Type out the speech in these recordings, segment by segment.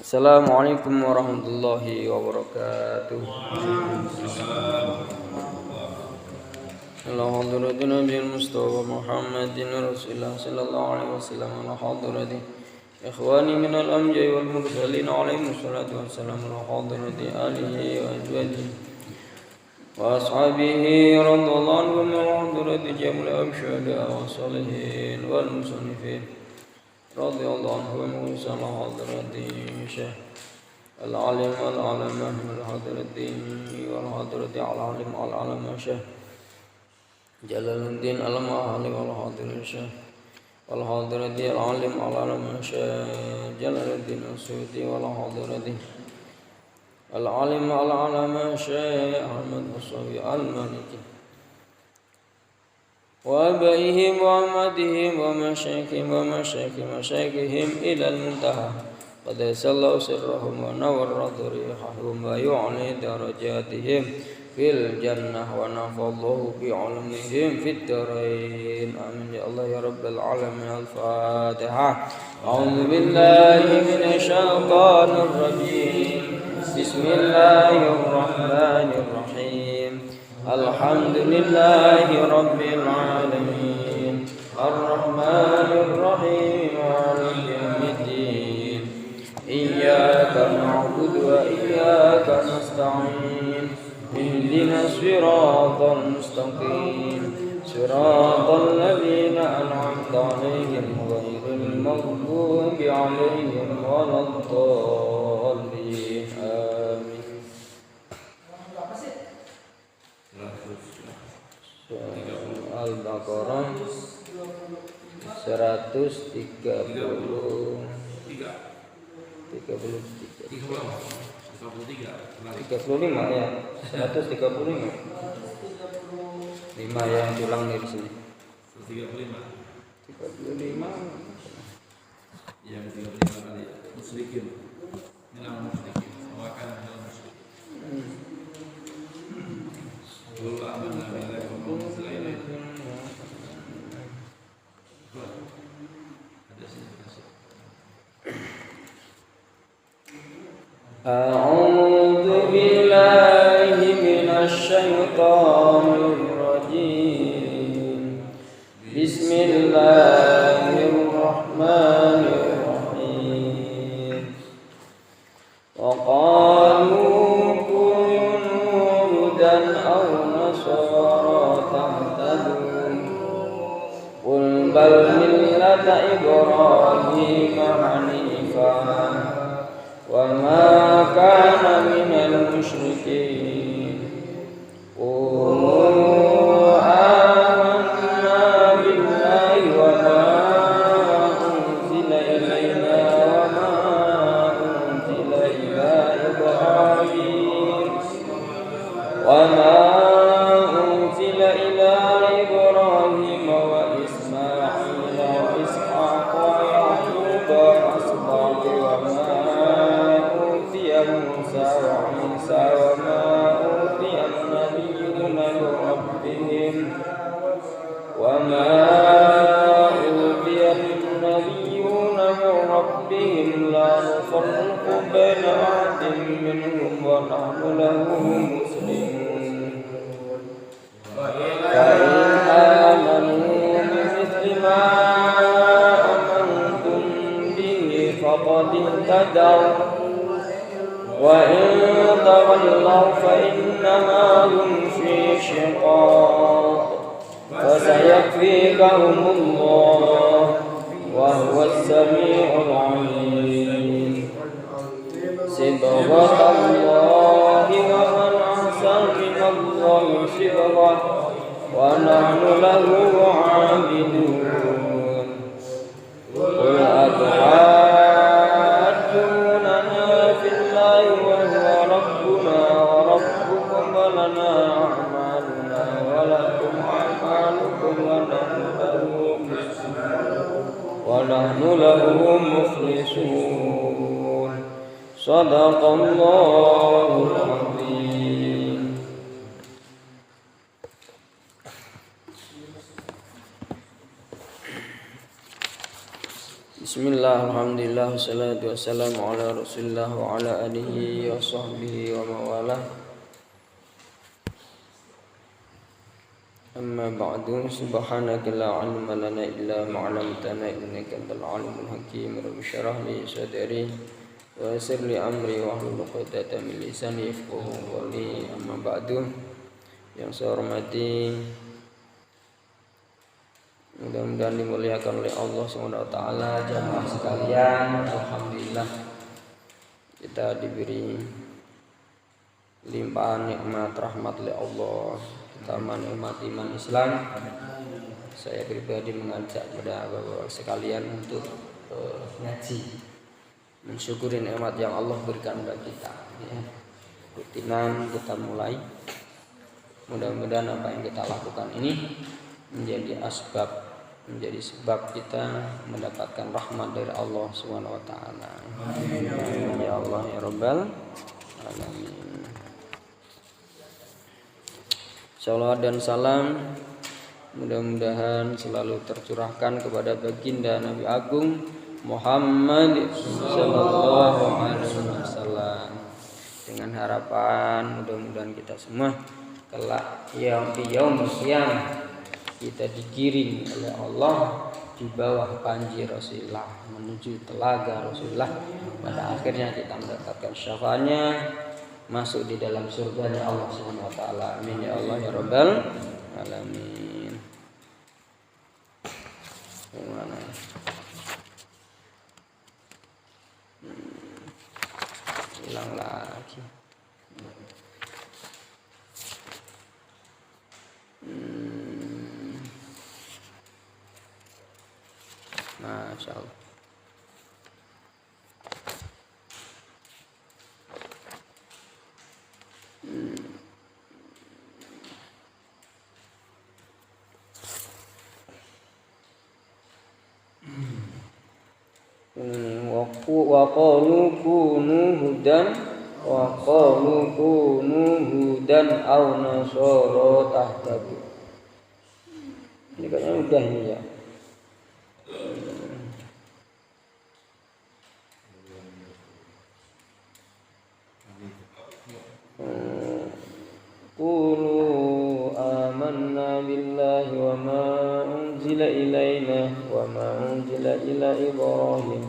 Assalamualaikum warahmatullahi wabarakatuh. Ala hadrati Nabi Mustafa Muhammadin Rasulullah sallallahu alaihi wasallam ala hadrati ikhwani minal anbiya'i wal mursalin alaihi wassalatu wassalam ala hadrati alihi wa azwajihi wa ashabihi radhiyallahu anhum wa hadrati jamil amsyada wa salihin wal musannifin radhiyallahu anhum wa sallallahu hadrati syekh al-alim al-alamah wal hadrati wal hadrati al-alim al-alamah syekh Jalaluddin al-Ma'ali wal hadir syekh wal hadirati al-alim al-alamah syekh Jalaluddin as-Suyuti wal hadirati al-alim al-alamah syekh Ahmad Musawi al-Maliki wa abaihim wa amadihim wa masyaikihim ila al-muntaha qad sallahu sirrahum wa nawwarra dhurihahum wa yu'li darajatihim fil jannah wa nafadhahu bi ilmihim fid darain amin ya Allah ya rabbal alamin al-fatihah a'udzu billahi minasy syaithanir rajim bismillahir rahmanir rahim alhamdulillahi rabbil alamin arrahmanir rahim maliki yaumiddin iyyaka na'budu wa iyyaka nasta'in اهدنا الصراط المستقيم صراط الذين أنعمت عليهم غير المغضوب عليهم ولا الضالين آمين. Al-Baqarah 35 ya, 135 5 yang tulang di sini 35 yang 35 kali musyrikin minal musyrikin wa kana minal musyrikin qul amanna billahi wa ma unzila ilayna A'udzu billahi minasy syaithanir rajim. Bismillahirrahmanirrahim. Wa qalu kunu hudan aw nasara tahtadu. Qul bal millata Ibrahim hanifan وما كان من المشركين قولوا آمنا بالله وما أنزل إلينا وما أنزل إلى إبراهيم وإسماعيل وإسحاق ويعقوب والأسباط موسى وعيسى وما أوتي النبيون من ربهم لا نفرق بين أحد منهم ونحن له مسلمون فإن آمنوا بمثل ما آمنتم به فقد اهتدوا وإن تولوا فإنما هم في شقاق فسيكفيكهم الله وهو السميع العليم صبغة الله ومن أحسن من الله صبغة ونحن له عابدون قل أتحاجوننا في الله وهو ربنا وربكم ولنا أعمالنا ولكم أعمالكم ونحن له مخلصون صدق الله العظيم. Bismillah, alhamdulillah, wassalatu wassalamu ala rasulillah wa ala alihi wa sahbihi wa mawalah. Amma ba'du, subhanaka la ilma lana illa ma 'allamtana innaka antal alimul hakim. Rabbi shrah li sadri wa yassir li amri wa hlul 'uqdatam min lisani yafqahu qawli. Amma ba'du, yang saya hormati, mudah-mudahan dimuliakan oleh Allah SWT, jamaah sekalian. Alhamdulillah kita diberi limpahan nikmat rahmat oleh Allah, kita menikmati iman Islam. Saya pribadi mengajak kepada bapak-bapak sekalian untuk ngaji, mensyukuri nikmat yang Allah berikan kepada kita. Rutinan kita mulai. Mudah-mudahan apa yang kita lakukan ini menjadi sebab kita mendapatkan rahmat dari Allah Subhanahu wa taala. Ya Allah ya Rabbal alamin. Shalawat dan salam mudah-mudahan selalu tercurahkan kepada baginda Nabi Agung Muhammad sallallahu alaihi wasallam, dengan harapan mudah-mudahan kita semua kelak yaumul qiyamah kita digiring oleh Allah di bawah panji Rasulullah menuju telaga Rasulullah. Pada akhirnya kita mendapatkan syafaatnya, masuk di dalam surganya Allah Subhanahu wa taala. Amin ya Allah ya Rabbal alamin. Gimana? Hilang lagi. Masya Allah. Wa qalu kunu hudan aw nasara tahtadu. Ini kayaknya udah ini ya. Qulu amanna billahi wa ma unzila ilaina wa ma unzila ila Ibrahim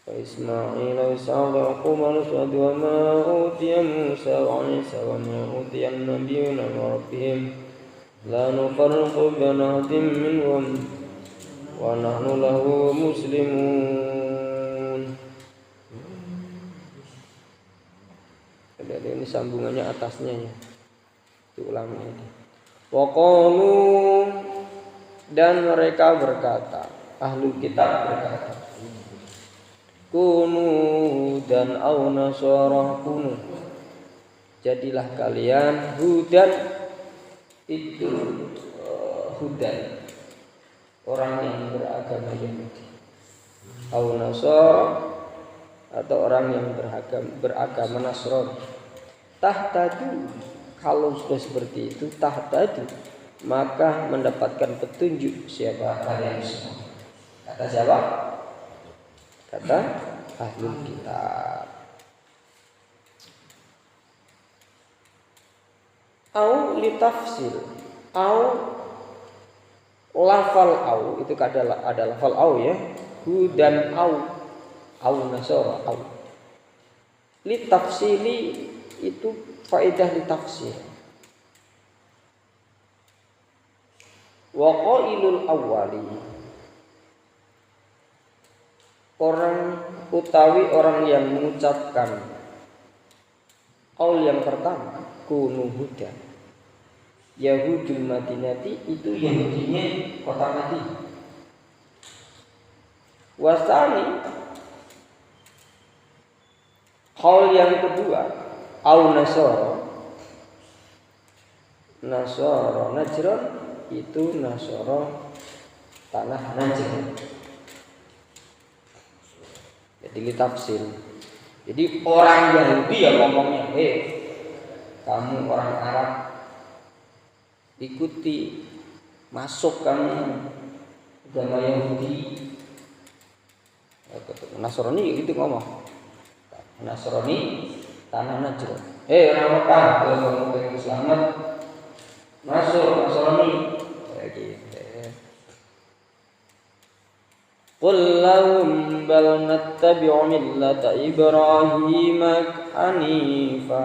wa Ismail wa Ishaq wa Yaqub wa wa ma utiya Musa wa Isa wa ma utiya an-nabiyyuna min rabbihim la nufarriqu baina ahadin minhum wa nahnu lahu muslimun. Jadi ini sambungannya atasnya ya. Diulangi ini. Wa qalu, dan mereka berkata, ahlul kitab berkata, kunu dan aw nasara kunu, jadilah kalian hudan, itu hudan, orang yang beragama Yahudi, aw nasara, atau orang yang beragama Nasrani. Tahtadu, kalau sudah seperti itu, tahtadu, maka mendapatkan petunjuk siapa kalian semua. Kata siapa? Kata ahlul kitab. Au litafsil, au lafal au, itu adalah lafal au ya. Hudan au nasara au. Litafsili itu faedah litafsir. Wa qailul awwali, orang utawi orang yang mengucapkan qaul yang pertama, kunu hudan, Yahudul Madinati, itu Yahudinya kota Madinah. Wasani, qaul yang kedua, au nasara Najran, itu nasara tanah Najran. Jadi litafsir. Jadi orang Yahudi yang ngomongnya, kamu orang Arab, ikuti, masuk kamu agama Yahudi, Nasrani gitu ngomong. Nasrani tanah Najran. Orang Mekah kalau mau pengen selamat masuk Nasrani kayak gitu. Qul lahum bal nattabi'u millata Ibrahim hanifa.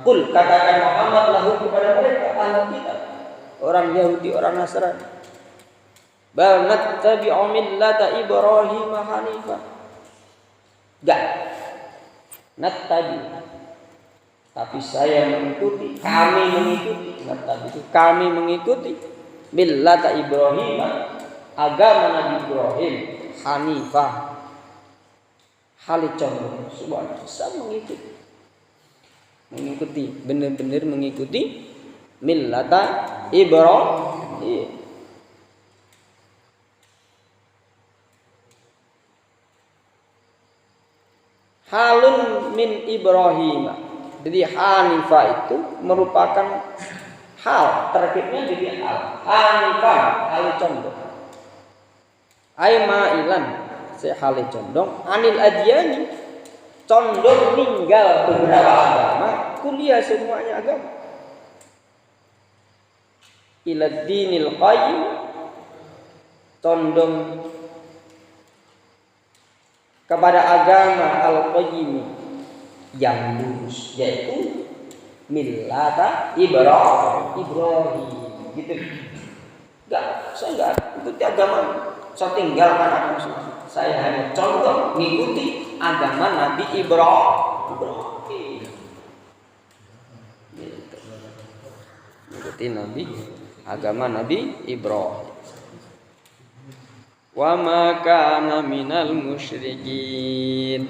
Qul, katakan Muhammad lahum kepada mereka ahli kitab, orang Yahudi, orang Nasrani. Bal nattabi'u millata Ibrahim hanifa. Enggak. Nattabi. Tapi saya mengikuti, kami mengikuti. Nattabi itu kami mengikuti millata Ibrahim, agama Nabi Ibrahim. Hanifah, halicon, subhanallah, saya mengikuti, benar-benar mengikuti millata Ibrahim. Halun min Ibrahim. Jadi Hanifah itu merupakan hal, terkitnya jadi hal. Hanifah, halicon. Aima'ilan sehale condong anil adyani, condong ninggal beberapa agama, kuliah semuanya agama. Ila dinil qayyim, condong kepada agama al-qayyim yang lurus, yaitu millata Ibrahim gitu. Enggak, saya enggak ikuti agama, saya tinggalkan agama semua. Saya hanya contoh mengikuti agama Nabi Ibrahim. Mengikuti agama Nabi Ibrahim. Wa ma kana minal musyrikin.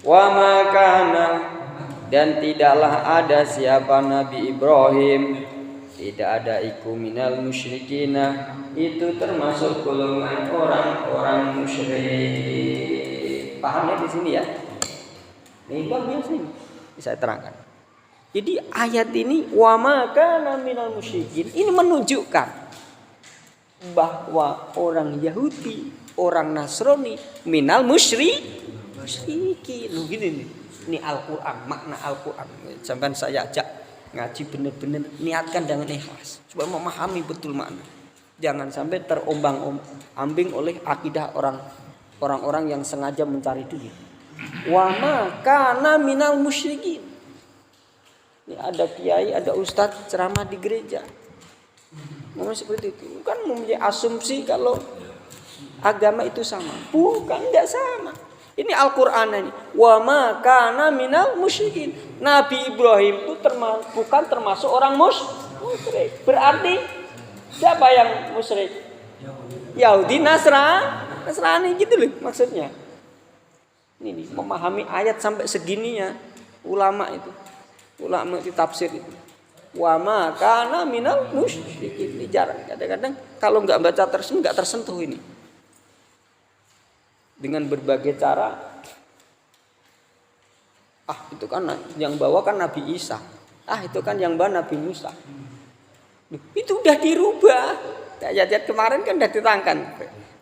Wa ma kana, dan tidaklah ada siapa Nabi Ibrahim, tidak ada iku minal musyrikina, itu termasuk golongan orang-orang musyrik. Paham ya di sini ya? Ini bagus nih, bisa terangkan. Jadi ayat ini wa ma kana minal musyrikin ini menunjukkan bahwa orang Yahudi, orang Nasrani minal musyrikin. Gini nih. Ini Al-Qur'an, makna Al-Qur'an. Sampai saya ajak ngaji benar-benar niatkan dengan ikhlas supaya memahami betul makna. Jangan sampai terombang-ambing oleh akidah orang-orang yang sengaja mencari duit. Wa ma kana minal musyrikin. Ini ada kiai, ada ustadz ceramah di gereja. Ngomong seperti itu. Bukan mempunyai asumsi kalau agama itu sama. Bukan, enggak sama. Ini Al-Qur'an ini. Wa ma kana minal musyrikin. Nabi Ibrahim itu bukan termasuk orang musyrik. Berarti siapa yang musyrik? Yahudi, Nasrani gitu loh maksudnya. Ini memahami ayat sampai segininya ulama itu tafsir itu. Wa ma kana minal musyrikin. Ini jarang. Kadang-kadang kalau enggak baca tersebut enggak tersentuh ini. Dengan berbagai cara. Itu kan yang bawa kan Nabi Isa. Itu kan yang bawa Nabi Musa. Itu udah dirubah. Ayat-ayat kemarin kan udah diterangkan.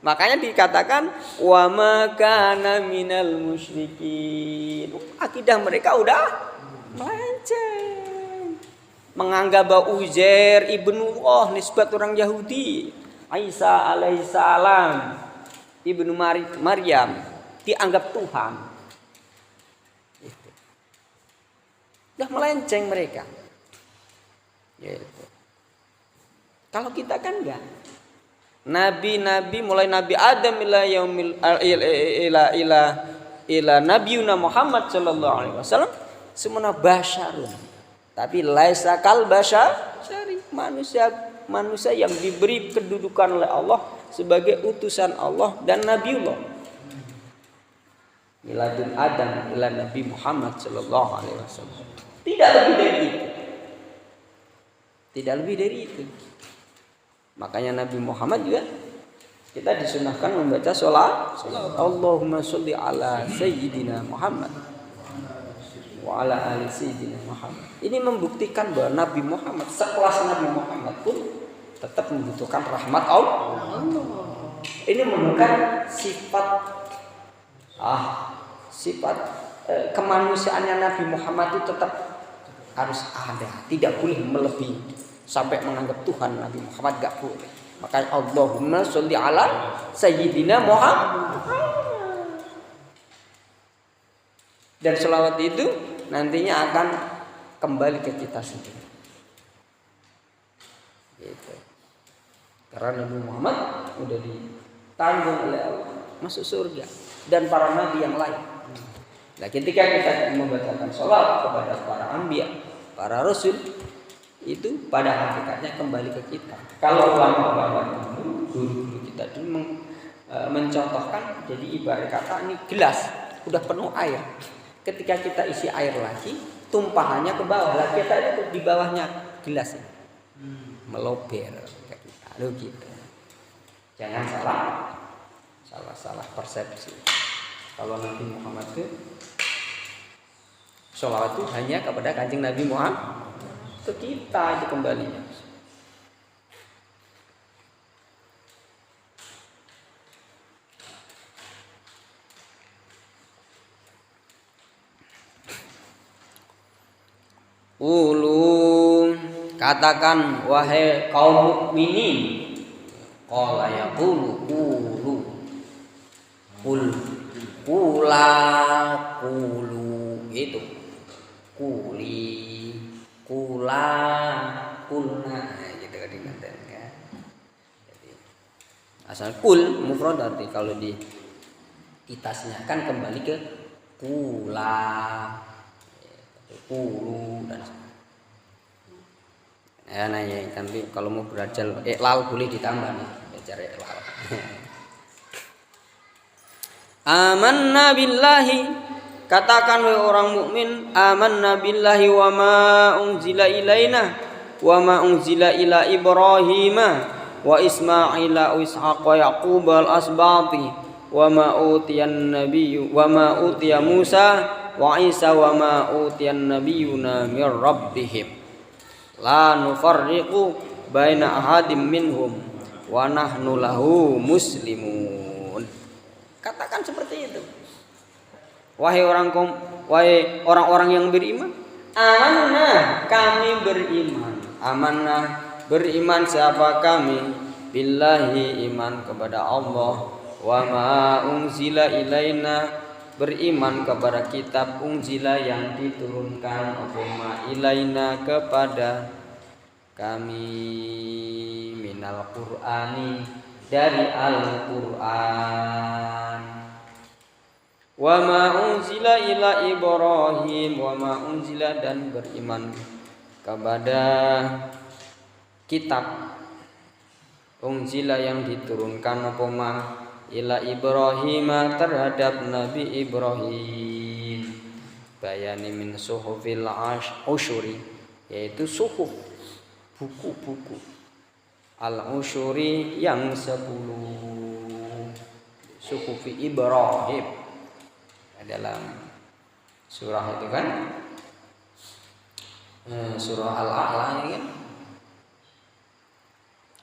Makanya dikatakan wa ma kana minal musyrikin. Akidah mereka udah melenceng. Menganggap bahwa Uzair ibnu Allah nisbat orang Yahudi, Isa alaihissalam ibnu Maryam dianggap Tuhan. Udah melenceng mereka. Gitu. Kalau kita kan enggak. Nabi-nabi mulai Nabi Adam ila nabiyuna Muhammad sallallahu alaihi wasallam semuanya basyarun. Tapi laisa kal basyari, manusia yang diberi kedudukan oleh Allah sebagai utusan Allah dan nabiullah. Miladun Adam ila Nabi Muhammad sallallahu alaihi wasallam. Tidak lebih dari itu. Makanya Nabi Muhammad juga kita disunahkan membaca sholat. Allahumma sholli ala sayyidina Muhammad wa ala ali sayyidina Muhammad. Ini membuktikan bahwa Nabi Muhammad sekelas Nabi Muhammad pun tetap membutuhkan rahmat Allah. Ini menunjukkan sifat kemanusiaannya Nabi Muhammad itu tetap harus ada, tidak boleh melebihi sampai menganggap Tuhan. Nabi Muhammad gak boleh. Makanya Allahumma sholli ala sayyidina Muhammad. Dan sholawat itu nantinya akan kembali ke kita sendiri. Gitu. Karena Nabi Muhammad udah ditanggung oleh Allah masuk surga dan para nabi yang lain. Nah, ketika kita membacakan sholawat kepada para anbiya, para rasul, itu pada hakikatnya kembali ke kita. Kalau ulama-ulama guru-guru kita dulu mencontohkan, jadi ibarat kata ini gelas udah penuh air. Ketika kita isi air lagi, tumpahannya ke bawah. Lah kita itu di bawahnya gelas ini melober ke kita. Loh gitu. Jangan salah persepsi. Kalau Nabi Muhammad itu sholawat itu hanya kepada Kanjeng Nabi Muhammad, ke kita aja kembalinya. Ulu, katakan wahai kaum mukminin. Qala yaqulu qulu. Kula itu. Kuli, kula, kulna gitu kan ya. Jadi asal kul mufrad arti kalau di kitasnya kan kembali ke kula, kulu dan ya nanya nanti kalau mau belajar iklal boleh ditambah nih belajar iklal. Amanna billahi, katakan wahai orang mukmin, amanna billahi wa ma unzila ilaina wa ma unzila ila Ibrahima wa Ismaila wa Ishaq wa Yaqub al asbati wa ma utiyan nabiyyu wa ma utiya Musa wa Isa wa ma utiyan nabiyyuna min rabbihim la nufarriqu baina ahadim minhum wa nahnu lahu muslimun. Katakan seperti itu. Wahai orang-orang yang beriman, amanah, kami beriman. Amanah, beriman siapa kami? Billahi, iman kepada Allah. Wa ma unzila ilaina, beriman kepada kitab unzila yang diturunkan apa ilaina kepada kami minal Qur'ani, dari Al-Qur'an. Wa ma unzila ila Ibrahim, wa ma unzila, dan beriman kepada kitab unzila yang diturunkan apa ma ila Ibrahim, terhadap Nabi Ibrahim. Bayani min suhufil usyuri, yaitu suhuf, buku-buku al-usyuri yang 10, suhufi Ibrahim dalam surah itu kan, surah Al-A'la ini kan,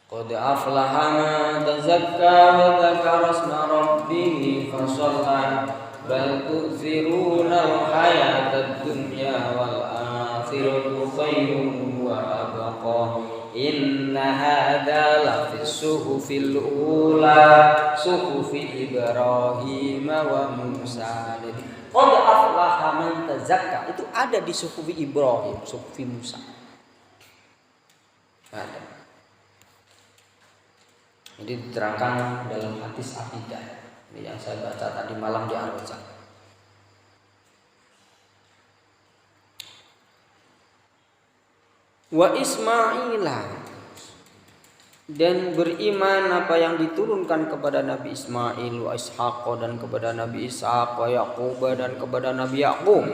qad aflaha man tazakka wa dzakara isma rabbih fasalla bal tu'thiruna al-hayatad dunya wal akhiratu khairun wa abqa inna hadza la fis suhufil ula suhufi Ibrahim wa Musa. Qad aflaha man tazakka itu ada di suhufi Ibrahim, suhufi Musa. Ada. Ini diterangkan dalam hadis akidah yang saya baca tadi malam di Ar-Raja. Wa Ismaila, dan beriman apa yang diturunkan kepada Nabi Ismail, wa Ishaq, dan kepada Nabi Ishaq, wa Yaqub, dan kepada Nabi Yaqub,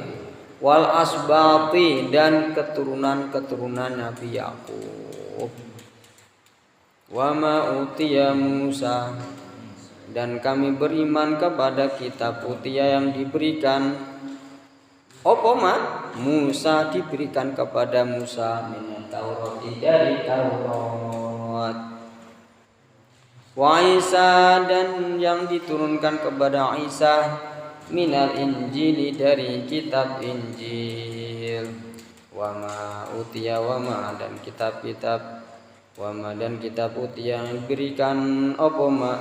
wal asbati, dan keturunan-keturunan Nabi Yaqub. Wa ma utiya Musa, dan kami beriman kepada kitab utiya yang diberikan Opoma Musa, diberikan kepada Musa min Taurat, dari Taurat. Wa Isa dan yang diturunkan kepada Isa minal Injili dari kitab Injil. Wa ma utiya wa ma dan kitab-kitab wa ma dan kitab utiya yang diberikan apa ma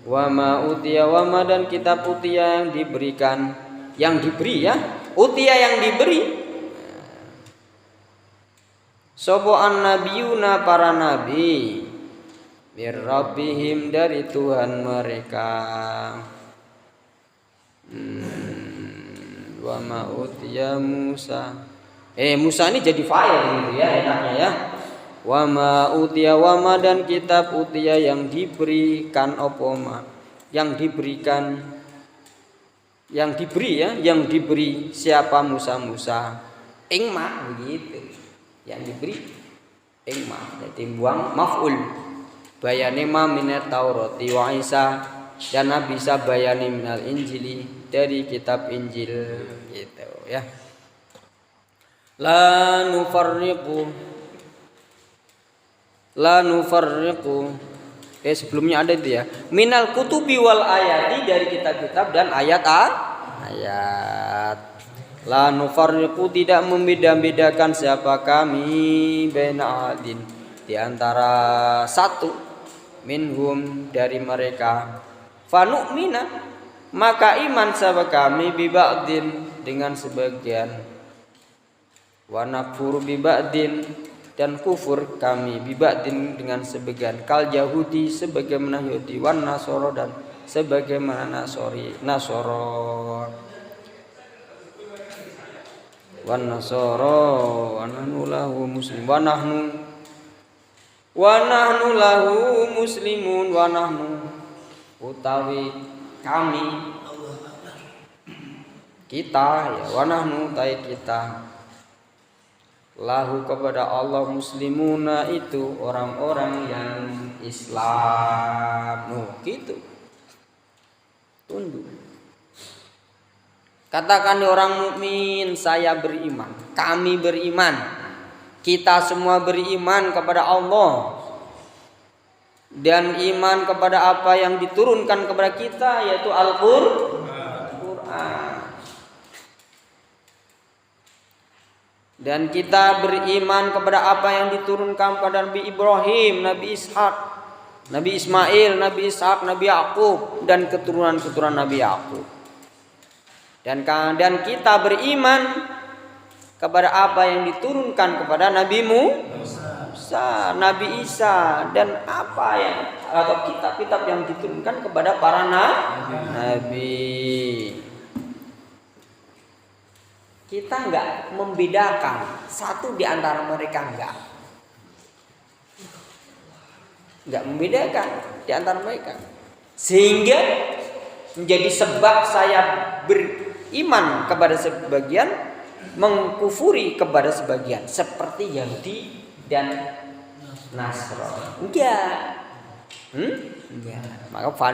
wa ma utiya wa ma dan kitab utiya yang diberikan yang diberi ya utiya yang diberi sopo annabiyuna para nabi bir rabbihim dari Tuhan mereka wa ma utiya Musa Musa ini jadi fa'il gitu ya enaknya ya wa ma utiya wa ma dan kitab utiya yang diberikan opoma yang diberikan yang diberi ya yang diberi siapa Musa ingma begitu yang diberi ingma jadi buang maf'ul bayane ma minat Taurati wa Isa dan Nabi Isa bayani minal Injili dari kitab Injil gitu ya la nufarriqu sebelumnya ada itu ya minal kutubi wal ayati dari kitab-kitab dan ayat la nufarriqu tidak membeda-bedakan siapa kami baina adin di antara satu minhum dari mereka fanu'mina maka iman siapa kami bi ba'din dengan sebagian wa nakfuru bi ba'din dan kufur kami bi ba'din dengan sebagian kal yahudi sebagaimana Yahudi wan nasoro dan sebagaimana Nasoro wan nasoro wa nahnu lahu muslim wa nahnu lahu muslimun wa nahnu utawi kami kita ya wa nahnu tai kita lahu kepada Allah muslimuna itu orang-orang yang Islam gitu tunduk katakan orang mukmin saya beriman kami beriman kita semua beriman kepada Allah dan iman kepada apa yang diturunkan kepada kita yaitu Al-Qur'an dan kita beriman kepada apa yang diturunkan kepada Nabi Ibrahim, Nabi Ishak, Nabi Ismail, Nabi Ishak, Nabi Yakub dan keturunan-keturunan Nabi Yakub. Dan kita beriman kepada apa yang diturunkan kepada Nabi Musa, Nabi Isa dan apa yang atau kitab-kitab yang diturunkan kepada para nabi. Kita enggak membedakan satu di antara mereka enggak membedakan di antara mereka sehingga menjadi sebab saya beriman kepada sebagian mengkufuri kepada sebagian seperti Yahudi dan Nasrani enggak maka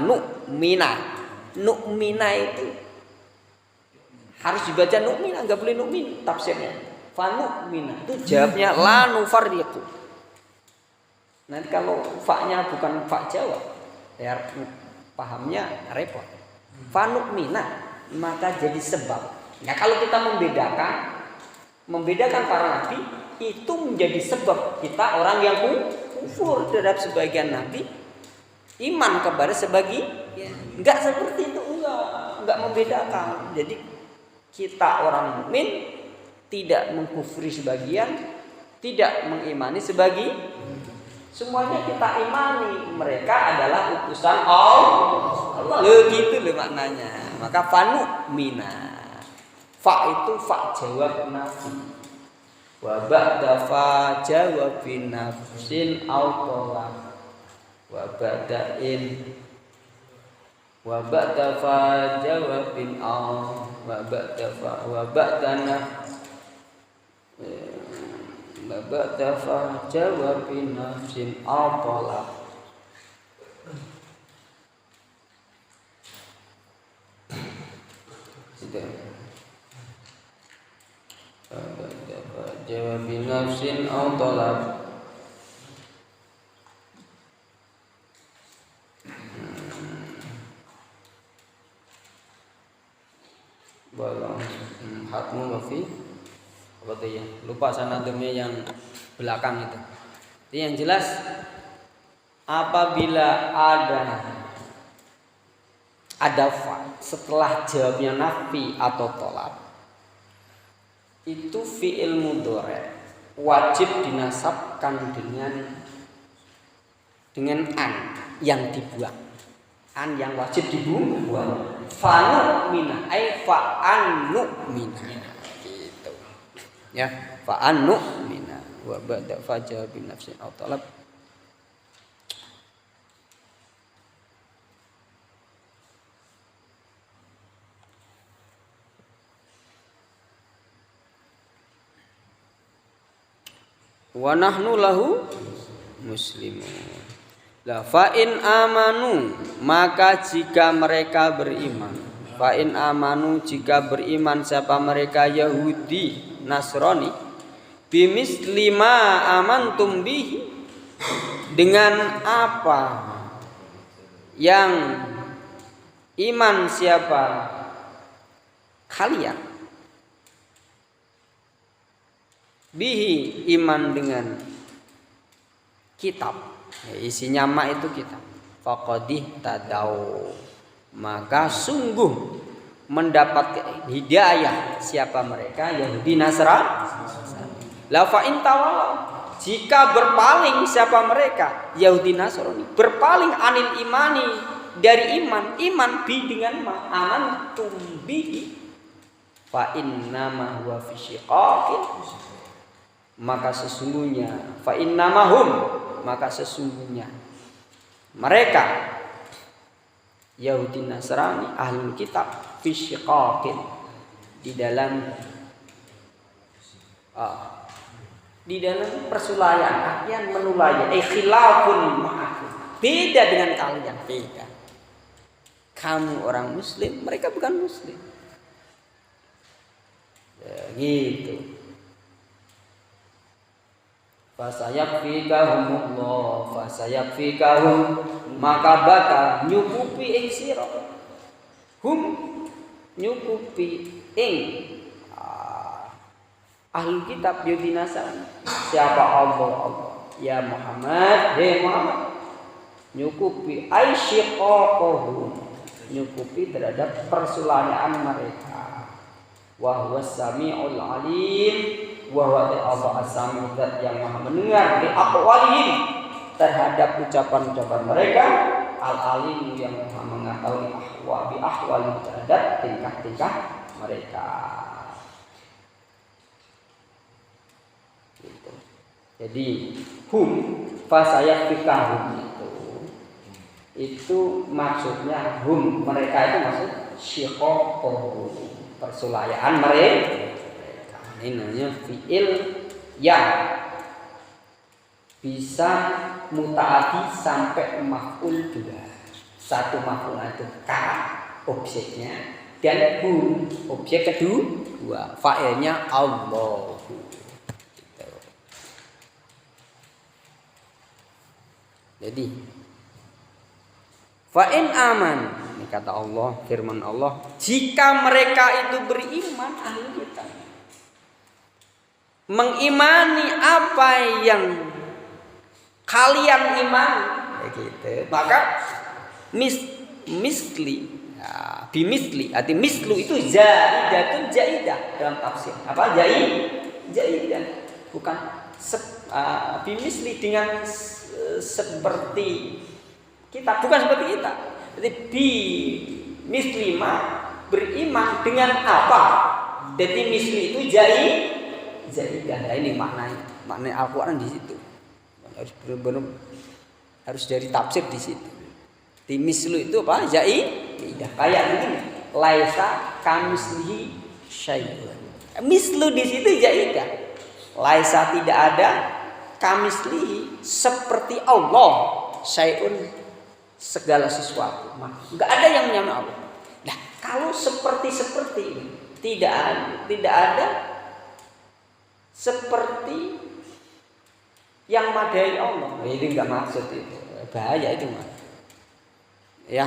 nu'mina itu harus dibaca nu'mina enggak boleh nu'min tafsirnya fanu'mina itu jawabnya la nufarriqu nanti kalau fa-nya bukan fa Jawa ya pahamnya repot fanu'mina maka jadi sebab ya kalau kita membedakan para nabi itu menjadi sebab kita orang yang kufur terhadap sebagian nabi iman kepada sebagian enggak seperti itu enggak membedakan jadi kita orang mukmin tidak mengkufuri sebagian tidak mengimani sebagian semuanya kita imani mereka adalah utusan Allah begitu loh maknanya maka fanu'mina fa itu fa jawab nafi wa ba'da fa jawabin nafsin autola wa ba'dain wa ba'da fa jawabin wa ba'da fa wa ba'dana wa ba'da fa jawabin nafsin autola jawab nafsin au talab Balong hatmu wafi apa tuh ya? Lupa sanadnya yang belakang itu. Jadi yang jelas apabila ada fa setelah jawabnya nafi atau tolak, itu fi'il mudhari wajib dinasabkan dengan an yang dibuang. An yang wajib dibuang. Fa'nu mina ay fa'annu mina gitu. Ya, fa'annu mina wa ba'da faja bi nafsin aw talab. Wa nahnu lahu muslimun. La fa in amanu, maka jika mereka beriman. Fa in amanu, jika beriman siapa mereka Yahudi, Nasrani, bimisli ma amantum bihi, dengan apa yang iman siapa kalian, bihi iman dengan kitab, isinya ma itu kitab, faqadih tadau, maka sungguh mendapat hidayah siapa mereka Yahudi Nasrani. La fa in tawallaw, jika berpaling siapa mereka Yahudi Nasrani, berpaling anil imani dari iman bi dengan ma amantum bihi, fa innama huwa fi syiqaqin, maka sesungguhnya fa innamahum, maka sesungguhnya mereka Yahudi Nasrani ahlul kitab fi syiqaqin, di dalam persulayan, artian menulayan, khilafun ma'akum, beda dengan kalian, beda. Kamu orang muslim, mereka bukan muslim. Ya, gitu. Fasayakfikahumullah, fasayakfikahum, maka bakal nyukupi ing sira, nyukupi ing ahli kitab Yahudi Nasrani siapa Allah ya Muhammad, Muhammad, nyukupi aisyiqaqahum, nyukupi terhadap persulayaan mereka. Wa huwas samiul alim, wa huwa Allah as-sami', yang maha mendengar, di aqwalihim, terhadap ucapan-ucapan mereka, al-alim, yang maha mengetahui ahwal terhadap tingkah-tingkah mereka. Gitu. Jadi fasayakfikahum itu maksudnya mereka itu maksud syiqaqahum, persulayaan mereka. Ini namanya fi'il yang bisa mutaati sampai maf'ul dua. Satu maf'ul itu ka objeknya, dan objek kedua, fa'ilnya Allah. Gitu. Jadi fa'in aman, ini kata Allah, firman Allah, jika mereka itu beriman, ahli kitab mengimani apa yang kalian imani, gitu. Maka misli, ya, bimisli, arti mislu itu zaidatun jaidah dalam tafsir. Apa jaidah? Bukan bimisli dengan seperti kita, bukan seperti kita. Jadi bimisli ma, beriman dengan apa? Jadi misli itu jaidah. Nah, ini makna Al-Quran di situ. Harus benar-benar harus dari tafsir di situ. Di mislu itu apa? Jaidah. Kayak begini. Laisa kamislihi syai'un. Mislu di situ jaidah. Laisa tidak ada kamislihi seperti Allah syai'un segala sesuatu. Enggak ada yang menyamai Allah. Nah, kalau seperti ini tidak ada seperti yang madai Allah. Ini enggak maksud itu. Bahaya itu, Mas. Ya,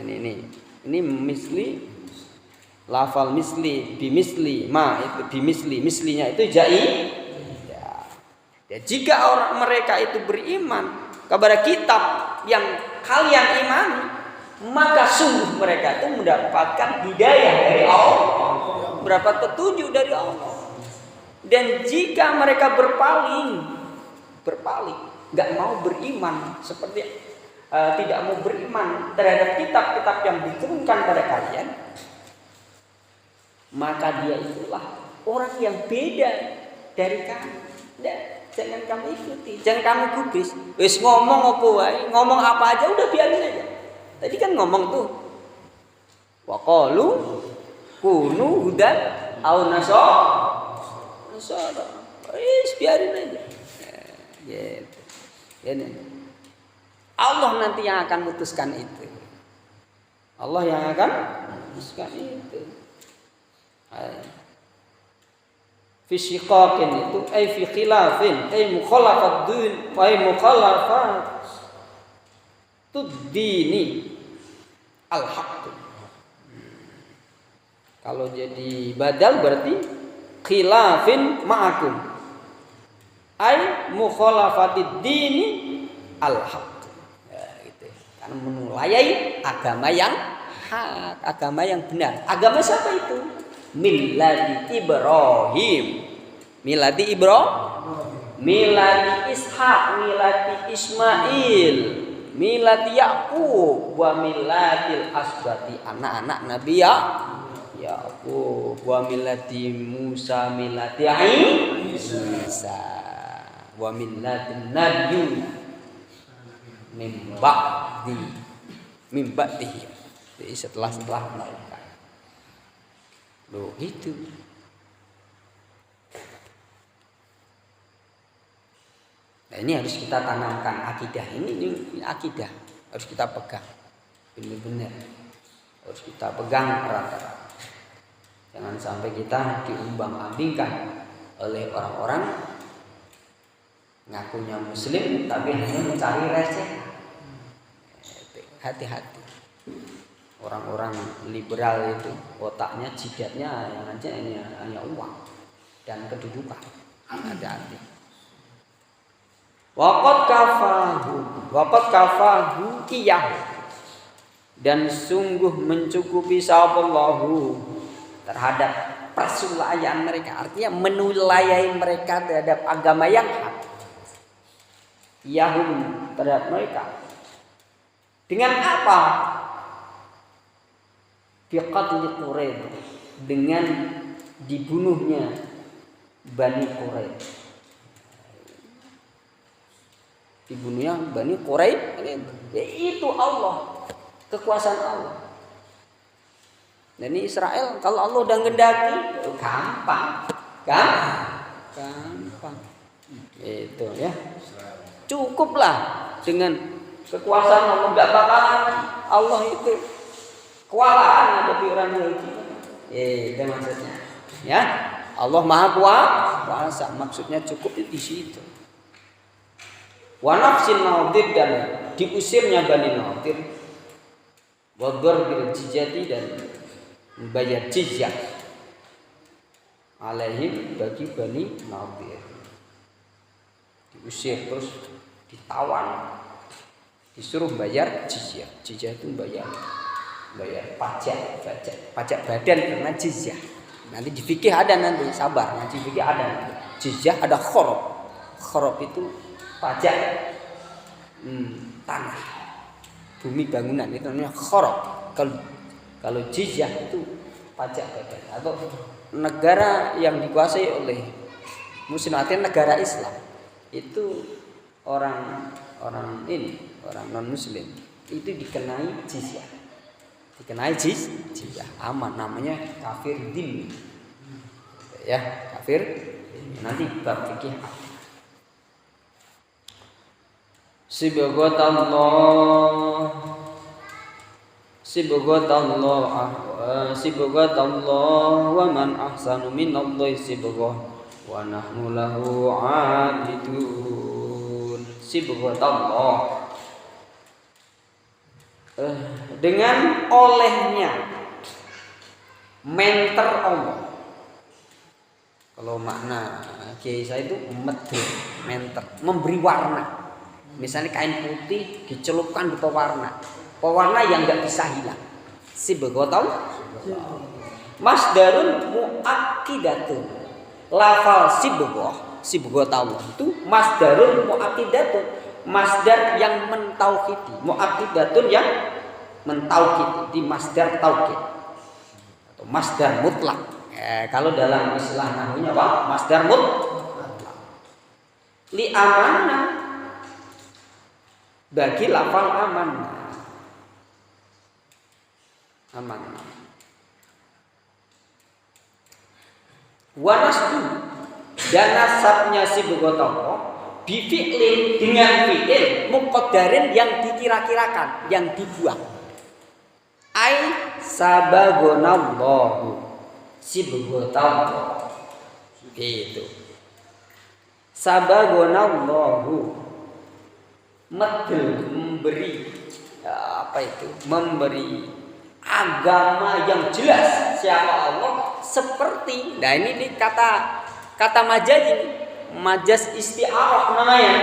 ini misli lafal misli, bimisli, ma itu bimisli, mislinya itu jai. Ya, jika orang mereka itu beriman kepada kitab yang kalian imani, maka sungguh mereka itu mendapatkan hidayah dari Allah, mendapat petunjuk dari Allah. Dan jika mereka berpaling, nggak mau beriman seperti tidak mau beriman terhadap kitab-kitab yang diturunkan pada kalian, maka dia itulah orang yang beda dari kamu. Jangan kamu ikuti, jangan kamu gubris. Wis ngomong apa wae, ngomong apa aja udah biarin aja. Tadi kan ngomong tuh, wa qalu kunu hudan au nasara. Wis biarin aja. Gitu. Ini. Allah nanti yang akan memutuskan itu. Allah yang akan memutuskan itu. Fi syiqaqin itu fi khilafin mukhalafat din mukhalafat tuddini al-haqq. Kalau jadi badal berarti khilafin ma'akum mukhalafatid dini al-haqq. Ya, gitu. Karena menulayai agama yang hak, agama yang benar. Agama siapa itu? Millati Ibrahim, milati Ishak, milati Ismail, milati Yakub, wa milatil asbati, anak-anak Nabi Yakub, wa milati Musa, milati Isa, wa milatin Nabi min ba'dihi. Jadi setelah mereka. Loh itu. Nah, ini harus kita tanamkan akidah. Ini akidah harus kita pegang. Benar-benar harus kita pegang erat-erat. Jangan sampai kita diumbang-ambingkan oleh orang-orang ngakunya muslim tapi hanya mencari receh. Hati-hati. Orang-orang liberal itu otaknya, jidatnya yang aja ini hanya uang dan kedudukan. Hati-hati. Waqad kafahu iyahu, dan sungguh mencukupi sahaballahu terhadap persulayan mereka, artinya menulayai mereka terhadap agama yang hak. Iyahum terhadap mereka dengan apa? Biqatli Quraid, dengan dibunuhnya Bani Quraid. Dibunuhnya Bani Quraid, itu Allah, kekuasaan Allah. Dan ini Israel, kalau Allah udah ngendaki, gampang. Itu ya. Cukuplah dengan kekuasaan Allah, enggak bakalan Allah itu kewalahan hadapi orang Yahudi. Itu maksudnya. Ya, Allah Maha Kuasa. Maksudnya cukup di situ. Wa nafsin Nadir, dan diusirnya Bani Nadir. Wa darbil jizyati, dan membayar jizyah alaihim bagi Bani Nadir. Diusir, terus ditawan, disuruh bayar jizyah. Jizyah itu bayar pajak badan karena jizyah. Nanti di fikih ada, nanti sabar, nanti di fikih ada nanti. Jizyah ada khorob itu pajak tanah, bumi bangunan, itu namanya khorob. Kalau jizyah itu pajak badan, atau negara yang dikuasai oleh muslim, artinya negara Islam, itu orang non muslim itu dikenai jizyah. Aman, namanya kafir dhimmi. Ya, kafir. Nanti bab fikih. Sibghatallah wa man ahsanu minallahi sibghah wa nahnu lahu 'abidun. Sibghatallah, dengan olehnya menter Allah. Kalau makna kiai saya itu medhel, menter, memberi warna. Misalnya kain putih dicelupkan di pewarna yang nggak bisa hilang. Sibgha tahu? Masdarun muakkidatun. Lafal sibgha tahu itu masdarun muakkidatun. Masdar yang mentauhidi. Muakkidatun yang mentauhidi di masdar tauhid atau masdar mutlak. Kalau dalam istilah nahwunya apa? Masdar mutlak. Li amanah bagi lafal amanah. Amanah. Wa nasbu dan nasabnya si begotomo bi fi'lin dengan fi'il muqaddarin yang dikira-kirakan, yang dibuang. Ai sabagonallahu si begotomo itu. Sabagonallahu medel memberi apa itu? Memberi agama yang jelas siapa Allah seperti. Nah ini kata majaz ini, majaz isti'arah namanya.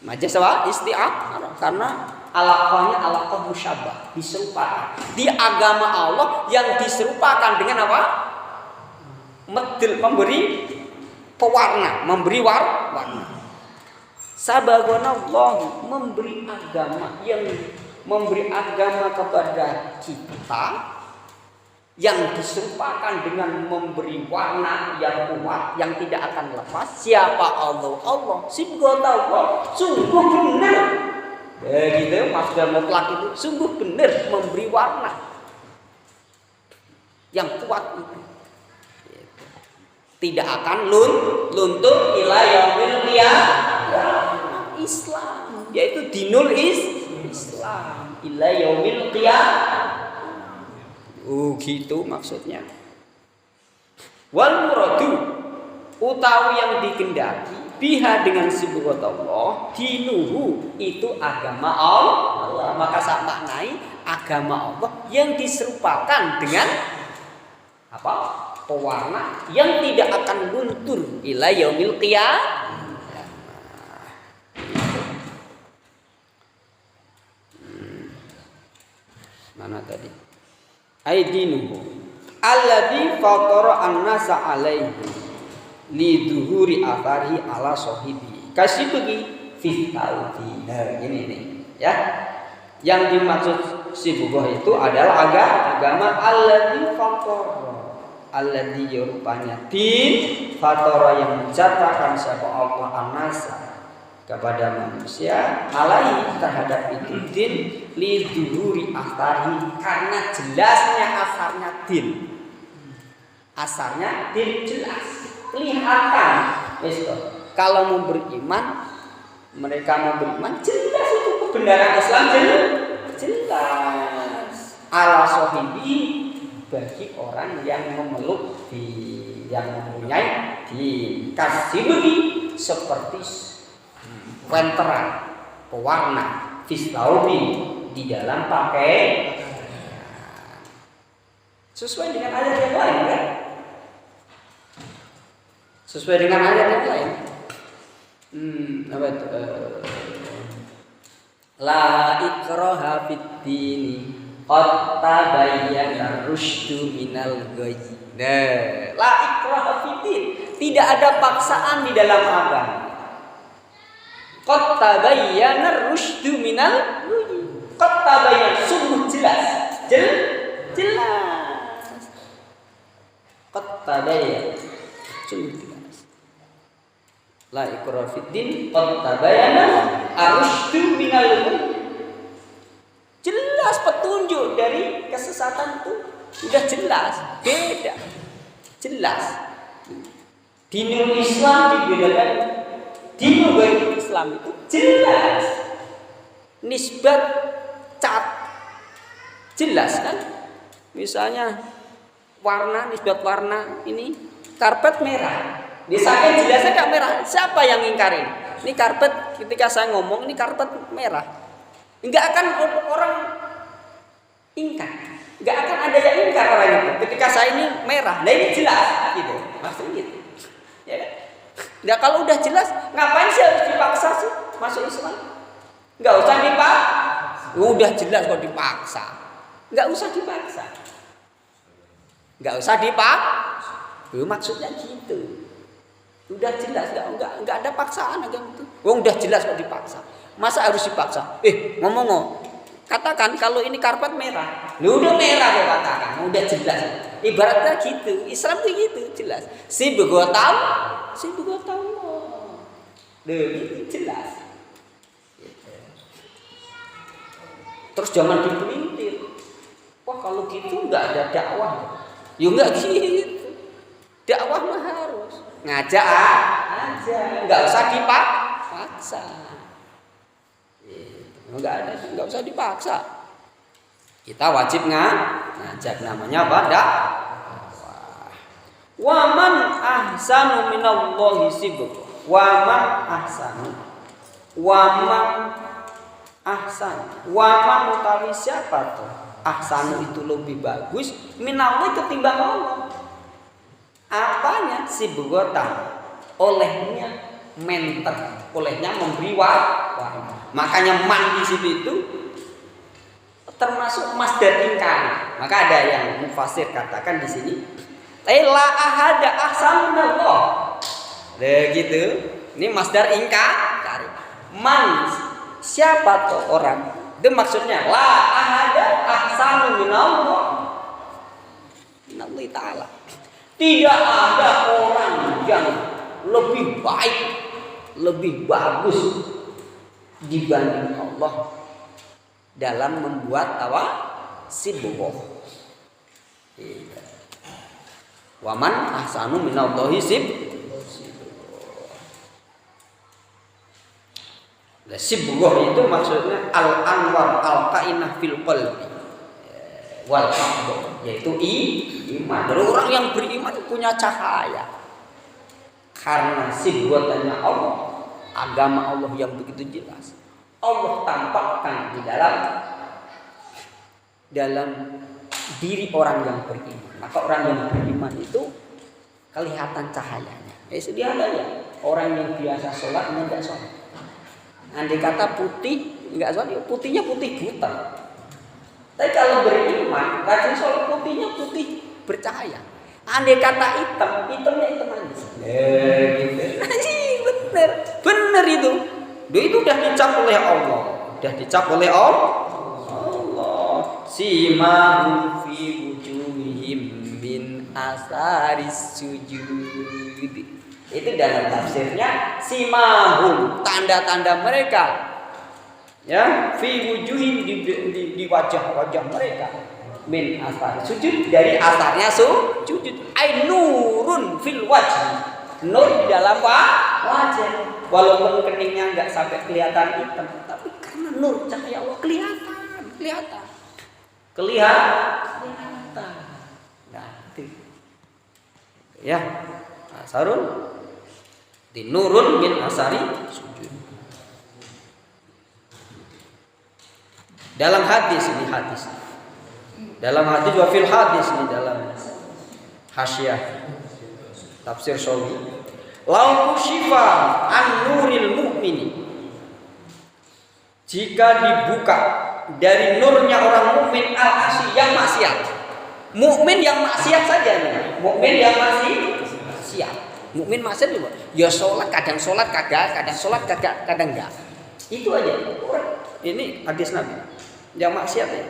Majaz apa? Isti'arah karena alaqahnya alaqah musyabbah, diserupakan. Di agama Allah yang diserupakan dengan apa? Medel, memberi pewarna, memberi warna. Sabagonallahu memberi agama kepada kita yang diserupakan dengan memberi warna yang kuat yang tidak akan lepas. Siapa Allah? Allah sibghatullah, sungguh benar. Gitu masdar mutlak itu sungguh benar memberi warna yang kuat itu. Tidak akan luntur ila yaumil qiyamah. Islam yaitu dinul Islam ila yaumil qiyamah. Gitu maksudnya. Wal muradu utawi yang dikendaki biha dengan sibghat Allah dinuhu itu agama Allah. Maka sak maknai agama Allah yang diserupakan dengan apa? Pewarna yang tidak akan luntur ila yaumil qiyamah. Mana tadi? Aidinuhu alladzi fatara an-nasa alaihi li dhuhuri athari ala sahibi. Kasih bagi fi taudi. Nah, ini nih ya. Yang dimaksud sibghah itu adalah agama alladzi fatara. Alladzi rupanya din fatara yang menciptakan siapa Allah an-nasa kepada manusia alai terhadap itu din li dhuhuri athari karena jelasnya asarnya din. Asarnya din jelas, kelihatan. Kalau mau beriman, mereka mau beriman jelas itu kebenaran Islam jelas. Ala sahibi bagi orang yang memeluk yang mempunyai dikasih bagi seperti wenteran pewarna fislaubi di dalam pakai sesuai dengan ayat yang lain kan? Sesuai dengan ayat yang lain. Apa itu? La ikraha fid dini qad tabayyana rusydu minal ghayy. Nah, la ikraha fid din, tidak ada paksaan di dalam agama. Qad tabayyana rusydu minal ghayy. Qad tabayyana sungguh jelas. Jelas. Qad tabayyana sungguh jelas. La ikraha fid din qad tabayyana ar-rusydu minal ghayy. Jelas petunjuk dari kesesatan itu sudah jelas, beda. Jelas. Dinul Islam dibedakan. Dinul Islam itu jelas. Nisbat cat jelas kan? Misalnya warna, nisbat warna ini karpet merah. Disangka jelasnya enggak merah. Siapa yang ngingkarin? Ini karpet ketika saya ngomong ini karpet merah. Enggak akan orang ingkar. Nggak akan ada yang ingkar orang itu. Ketika saya ini merah, nah ini jelas, gitu. Maksudnya gitu. Ya kan? Nah kalau udah jelas, ngapain sih harus dipaksa sih masuk Islam? Nggak usah dipaksa. Udah jelas kok dipaksa. Nggak usah dipaksa. Nggak usah dipaksa. Maksudnya gitu. Udah jelas, nggak ada paksaan agama itu. Udah jelas kok dipaksa. Masa harus dipaksa? Ngomong. Katakan kalau ini karpet merah. Udah merah kok katakan. Udah jelas. Ibaratnya gitu. Islam tuh gitu, jelas. Si begotam. Gitu jelas. Gitu. Terus jangan dipelintir. Wah kalau gitu nggak ada dakwah. Ya nggak gitu. Dakwah mah harus ngajak aja, nggak usah dipaksa. Nggak usah dipaksa. Kita wajib ngajak, namanya pada. Waman ahsanu minallahi sibgha. Waman utawi siapa tuh? Ahsanu itu lebih bagus minallahi ketimbang Allah. Apanya? Sibghatan. Olehnya menter, olehnya memberi warna. Makanya man di situ itu termasuk masdar ingkari. Maka ada yang mufasir katakan di sini la ahada ahsanu minallah. Gitu. Ini masdar ingkari. Man siapa tuh orang? Itu maksudnya la ahada ahsanu minallah. Minallah ta'ala. Tidak ada orang yang lebih baik, lebih bagus dibanding Allah dalam membuat sibghah. Waman ahsanu minallahi sibghah itu maksudnya al-anwar al-qainah fil qalbi wal aqd, yaitu iman. Dari orang yang beriman punya cahaya karena sibghatannya Allah, agama Allah yang begitu jelas. Allah tampakkan di dalam diri orang yang beriman. Maka orang yang beriman itu kelihatan cahayanya. Dia ada ya orang yang biasa sholat enggak sholat. Andai kata putih enggak sholat, putihnya putih buta. Tapi kalau beriman, rajin sholat putihnya putih bercahaya. Andai kata hitamnya hitam manis. Gitu. Bener itu. Itu udah dicap oleh Allah. Simahum fi wujuhihim min asaris sujud. Itu dalam tafsirnya simahum, tanda-tanda mereka. Ya, fi wujuhim di wajah-wajah mereka. Min asar sujud, dari asarnya sujud. Ai nurun fil wajh. Nur di dalam wajah. Walaupun keningnya enggak sampai kelihatan hitam, tapi karena nur cahaya Allah kelihatan. Nah, itu. Ya. Asarun di nurun min asari sujud. Dalam hadis. Dalam hadis wa fil hadis ini dalam hasyah tafsir Sawi. Lau kushifa an nuril mu'mini. Jika dibuka dari nurnya orang mukmin al-asi yang maksiat. Mukmin yang maksiat saja nih. Mukmin yang maksiat. Mukmin maksiat juga. Ya kadang sholat kadang enggak. Itu aja. Ini hadis Nabi. Yang maksiat ya.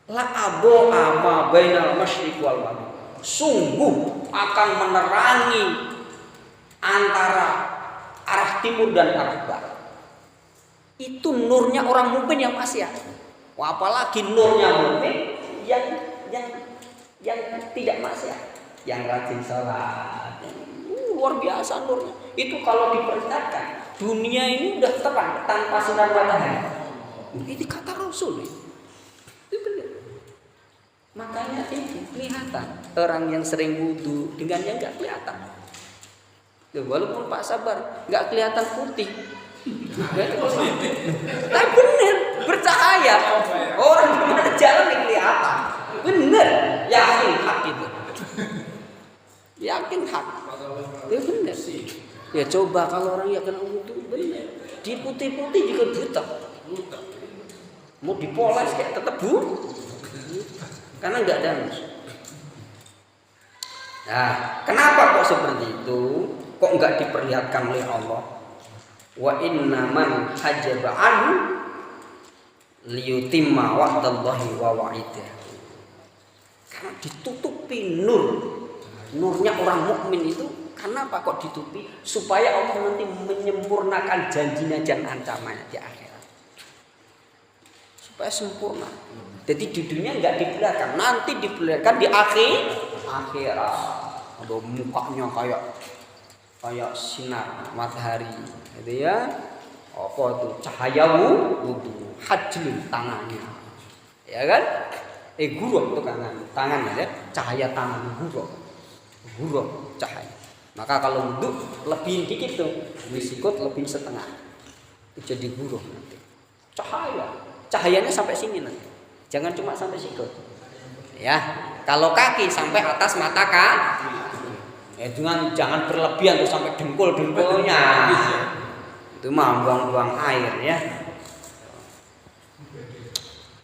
La abo ama bainal masyriq wal maghrib. Sungguh akan menerangi antara arah timur dan arah barat. Itu nurnya orang mukmin yang maksiat. Wah, apalagi nurnya mukmin yang tidak maksiat, yang rajin sholat. Luar biasa nurnya. Itu kalau diperlihatkan, dunia ini udah terang tanpa sinar matahari. Ini kata Rasul. Itu benar. Makanya itu kelihatan orang yang sering wudu dengan yang nggak kelihatan. Walaupun Pak Sabar nggak kelihatan putih, tapi benar bercahaya. Orang gimana jalan yang kelihatan. Ya coba kalau orang ya kena wudhu benar. Diputih-putih juga buta. Mau dipoles kayak tetap karena nggak danus. Nah, kenapa kok seperti itu? Kok nggak diperlihatkan oleh Allah? Wa inna man hajaba anhu liyutimma wa'dallahi wa wa'idahu. Karena ditutupi nurnya orang mukmin itu. Kenapa kok ditutupi? Supaya Allah nanti menyempurnakan janjinya dan ancamannya di akhirat. Supaya sempurna. Jadi di dunia nggak diperlihatkan, nanti diperlihatkan di akhirat. Ada mukanya kayak sinar matahari, gitu ya. Apa itu cahaya wudu, hajlun tangannya, ya kan? Guruk itu tangan ya, cahaya tangan guruk cahaya. Maka kalau wudu lebih dikit tuh, sikut lebih setengah, itu jadi guruk nanti. Cahayanya sampai sini nanti, jangan cuma sampai sikut. Ya, kalau kaki sampai atas mata jangan berlebihan tuh sampai dengkulnya. Itu mah buang-buang air ya.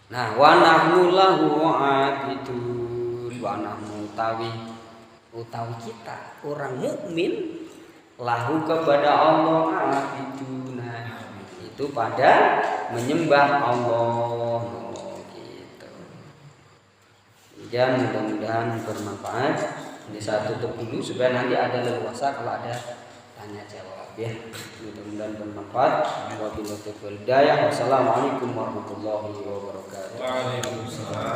Nah, wa nahnu lahu abidun, wa nahnu utawi kita orang mukmin lahu kepada Allah abidun. Itu pada menyembah Allah gitu. Dan mudah-mudahan bermanfaat. Ini saya tutup dulu supaya nanti ada leluasa kalau ada tanya jawab ya. Mudah-mudahan bermanfaat. Wabillahi taufiq wal hidayah. Wassalamualaikum warahmatullahi wabarakatuh. Waalaikumsalam.